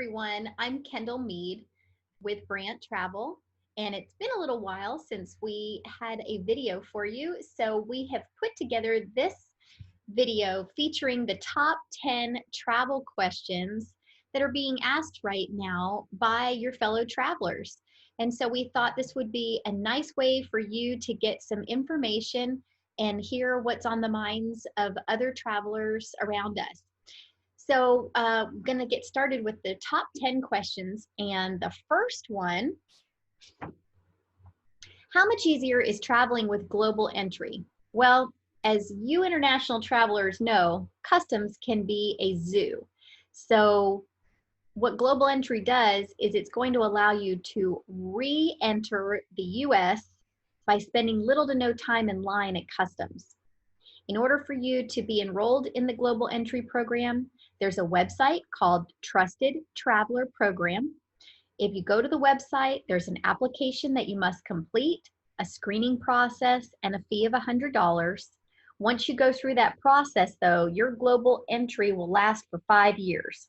everyone. I'm Kendall Mead with Brandt Travel, and it's been a little while since we had a video for you. So we have put together this video featuring the top 10 travel questions that are being asked right now by your fellow travelers. And so we thought this would be a nice way for you to get some information and hear what's on the minds of other travelers around us. So I'm going to get started with the top 10 questions. And the first one, how much easier is traveling with global entry? Well, as you international travelers know, customs can be a zoo. So what global entry does is it's going to allow you to re-enter the US by spending little to no time in line at customs. In order for you to be enrolled in the global entry program, there's a website called Trusted Traveler Program. If you go to the website, there's an application that you must complete, a screening process, and a fee of $100. Once you go through that process, though, your global entry will last for 5 years.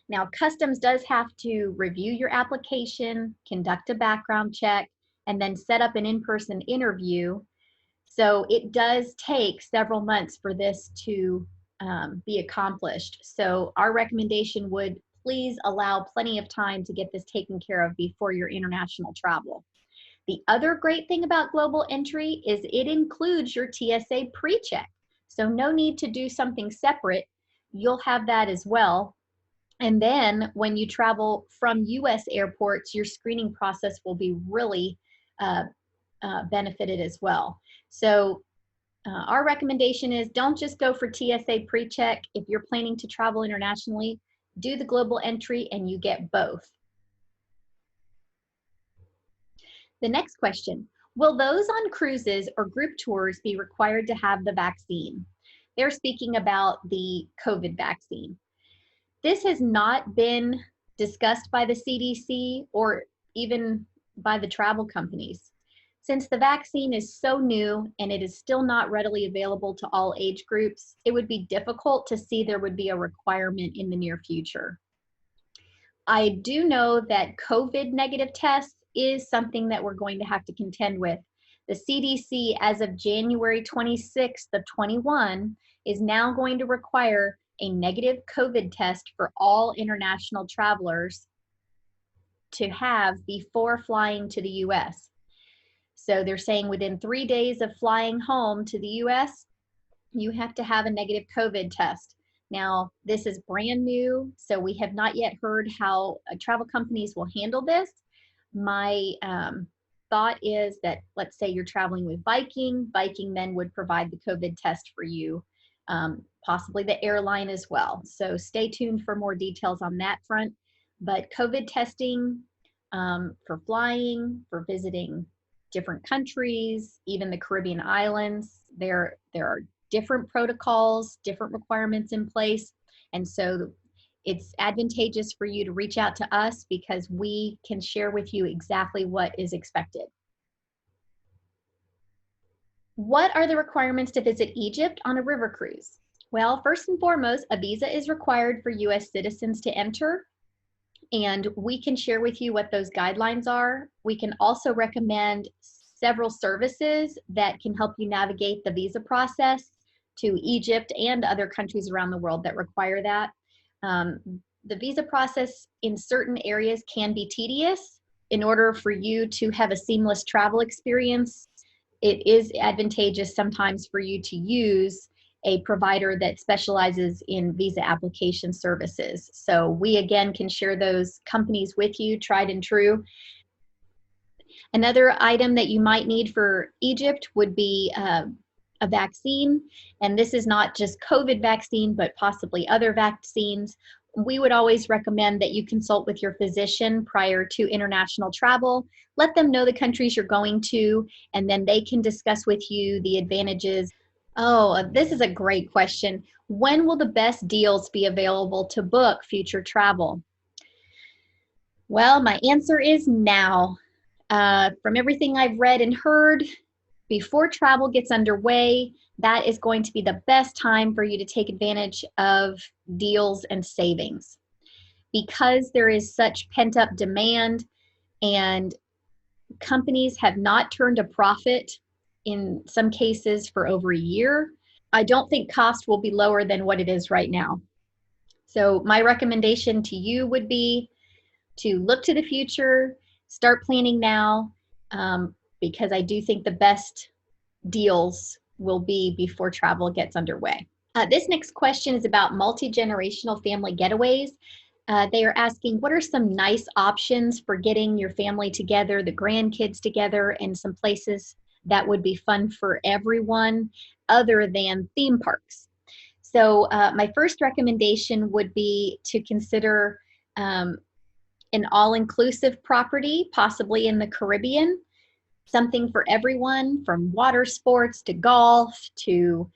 Now, customs does have to review your application, conduct a background check, and then set up an in-person interview. So it does take several months for this to be accomplished. So our recommendation would please allow plenty of time to get this taken care of before your international travel. The other great thing about global entry is it includes your TSA pre-check. So no need to do something separate. You'll have that as well. And then when you travel from US airports, your screening process will be really benefited as well. So our recommendation is don't just go for TSA pre-check. If you're planning to travel internationally, do the global entry and you get both. The next question, will those on cruises or group tours be required to have the vaccine? They're speaking about the COVID vaccine. This has not been discussed by the CDC or even by the travel companies. Since the vaccine is so new and it is still not readily available to all age groups, it would be difficult to see there would be a requirement in the near future. I do know that COVID negative tests is something that we're going to have to contend with. The CDC, as of January 26th of 21, is now going to require a negative COVID test for all international travelers to have before flying to the US. So they're saying within 3 days of flying home to the US, you have to have a negative COVID test. Now, this is brand new, so we have not yet heard how travel companies will handle this. My thought is that, let's say you're traveling with Viking then would provide the COVID test for you, possibly the airline as well. So stay tuned for more details on that front. But COVID testing for flying, for visiting different countries, even the Caribbean islands, there are different protocols, different requirements in place. And so it's advantageous for you to reach out to us because we can share with you exactly what is expected. What are the requirements to visit Egypt on a river cruise? Well, first and foremost, a visa is required for US citizens to enter. And we can share with you what those guidelines are. We can also recommend several services that can help you navigate the visa process to Egypt and other countries around the world that require that. The visa process in certain areas can be tedious. In order for you to have a seamless travel experience, it is advantageous sometimes for you to use a provider that specializes in visa application services. So we again can share those companies with you, tried and true. Another item that you might need for Egypt would be a vaccine. And this is not just COVID vaccine, but possibly other vaccines. We would always recommend that you consult with your physician prior to international travel. Let them know the countries you're going to, and then they can discuss with you the advantages. Oh, this is a great question. When will the best deals be available to book future travel? Well, my answer is now. From everything I've read and heard, before travel gets underway, that is going to be the best time for you to take advantage of deals and savings. because there is such pent-up demand and companies have not turned a profit in some cases for over a year, I don't think cost will be lower than what it is right now. So my recommendation to you would be to look to the future, start planning now, because I do think the best deals will be before travel gets underway. This next question is about multi-generational family getaways. They are asking, what are some nice options for getting your family together, the grandkids together, and some places that would be fun for everyone other than theme parks? So my first recommendation would be to consider an all-inclusive property, possibly in the Caribbean, something for everyone from water sports to golf to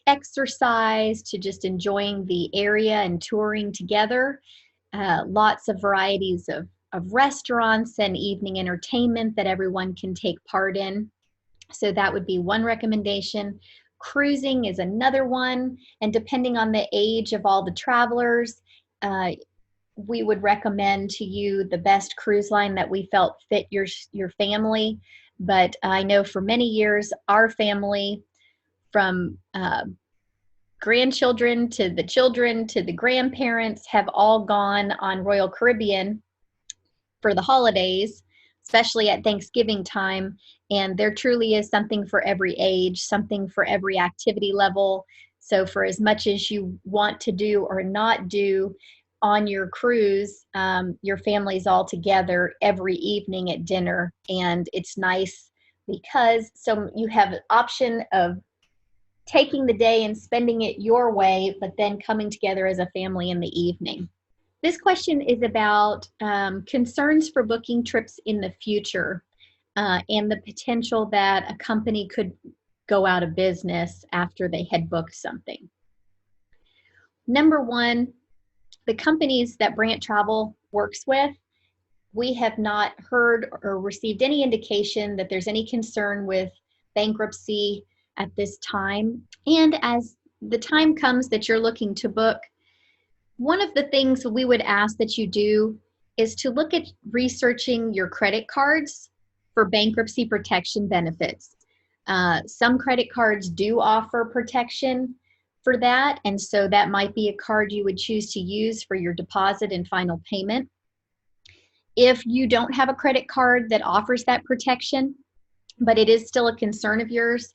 exercise to just enjoying the area and touring together. Lots of varieties of restaurants and evening entertainment that everyone can take part in. So that would be one recommendation. Cruising is another one, and depending on the age of all the travelers, we would recommend to you the best cruise line that we felt fit your family. But I know for many years, our family, from grandchildren to the children to the grandparents, have all gone on Royal Caribbean for the holidays, especially at Thanksgiving time. And there truly is something for every age, something for every activity level. So for as much as you want to do or not do on your cruise, your family's all together every evening at dinner. And it's nice because so you have an option of taking the day and spending it your way, but then coming together as a family in the evening. This question is about concerns for booking trips in the future and the potential that a company could go out of business after they had booked something. Number one, the companies that Brandt Travel works with, we have not heard or received any indication that there's any concern with bankruptcy at this time. And as the time comes that you're looking to book, one of the things we would ask that you do is to look at researching your credit cards for bankruptcy protection benefits. Some credit cards do offer protection for that, and so that might be a card you would choose to use for your deposit and final payment. If you don't have a credit card that offers that protection, but it is still a concern of yours,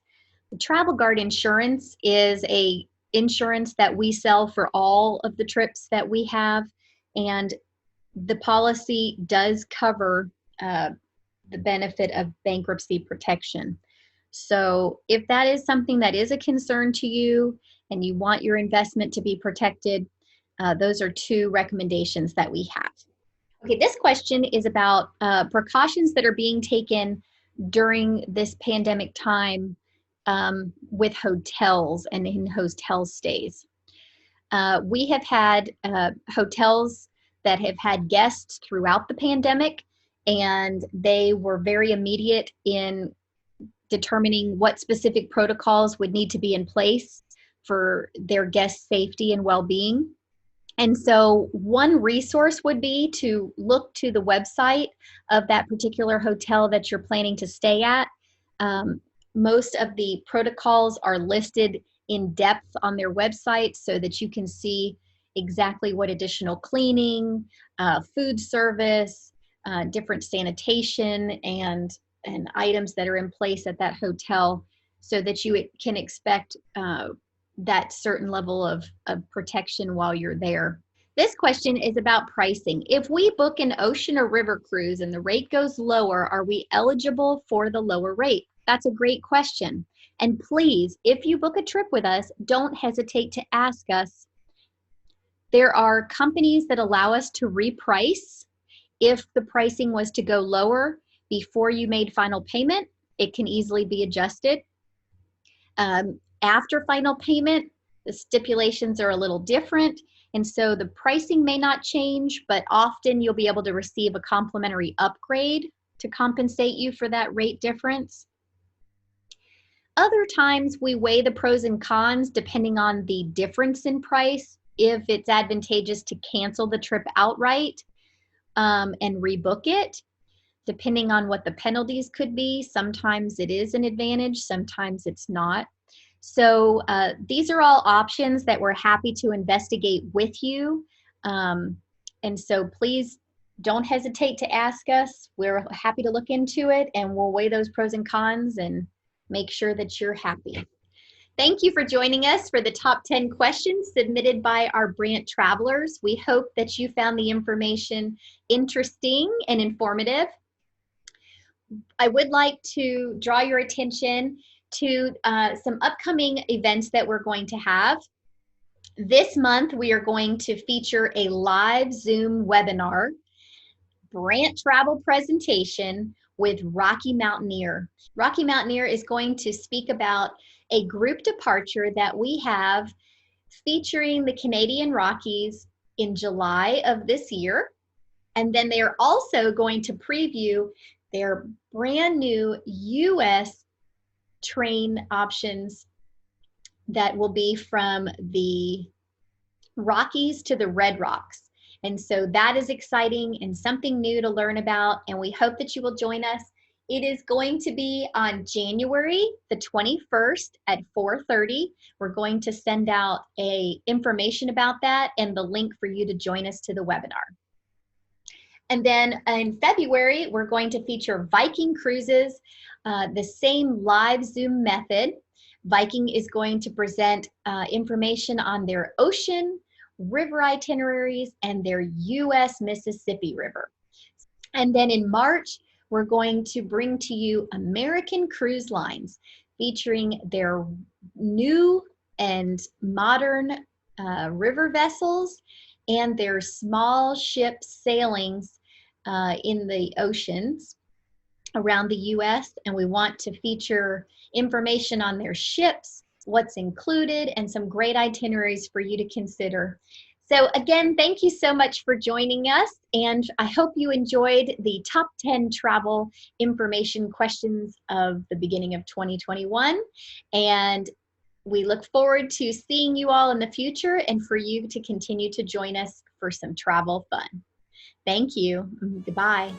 the Travel Guard insurance is a insurance that we sell for all of the trips that we have, and the policy does cover the benefit of bankruptcy protection. So if that is something that is a concern to you and you want your investment to be protected, those are two recommendations that we have. Okay, this question is about precautions that are being taken during this pandemic time with hotels and in hotel stays. We have had hotels that have had guests throughout the pandemic, and they were very immediate in determining what specific protocols would need to be in place for their guest safety and well-being. And so one resource would be to look to the website of that particular hotel that you're planning to stay at. Most of the protocols are listed in depth on their website so that you can see exactly what additional cleaning, food service, different sanitation and items that are in place at that hotel so that you can expect that certain level of protection while you're there. This question is about pricing. If we book an ocean or river cruise and the rate goes lower, are we eligible for the lower rate? That's a great question. And please, if you book a trip with us, don't hesitate to ask us. There are companies that allow us to reprice. If the pricing was to go lower before you made final payment, it can easily be adjusted. After final payment, the stipulations are a little different, and so the pricing may not change, but often you'll be able to receive a complimentary upgrade to compensate you for that rate difference. Other times we weigh the pros and cons depending on the difference in price. if it's advantageous to cancel the trip outright and rebook it, depending on what the penalties could be. Sometimes it is an advantage, sometimes it's not. So these are all options that we're happy to investigate with you. And so please don't hesitate to ask us. We're happy to look into it, and we'll weigh those pros and cons and make sure that you're happy. Thank you for joining us for the top 10 questions submitted by our Brandt travelers. We hope that you found the information interesting and informative. I would like to draw your attention to some upcoming events that we're going to have. This month, we are going to feature a live Zoom webinar, Brandt Travel presentation with Rocky Mountaineer. Rocky Mountaineer is going to speak about a group departure that we have featuring the Canadian Rockies in July of this year. And then they are also going to preview their brand new US train options that will be from the Rockies to the Red Rocks. And so that is exciting and something new to learn about, and we hope that you will join us. It is going to be on January the 21st at 4:30. We're going to send out information about that and the link for you to join us to the webinar. And then in February, we're going to feature Viking Cruises, the same live Zoom method. Viking is going to present information on their ocean, river itineraries, and their US Mississippi River. And then in March, we're going to bring to you American Cruise Lines, featuring their new and modern river vessels and their small ship sailings in the oceans around the US. And we want to feature information on their ships, what's included, and some great itineraries for you to consider. So again, thank you so much for joining us, and I hope you enjoyed the top 10 travel information questions of the beginning of 2021. And we look forward to seeing you all in the future and for you to continue to join us for some travel fun. Thank you. Goodbye.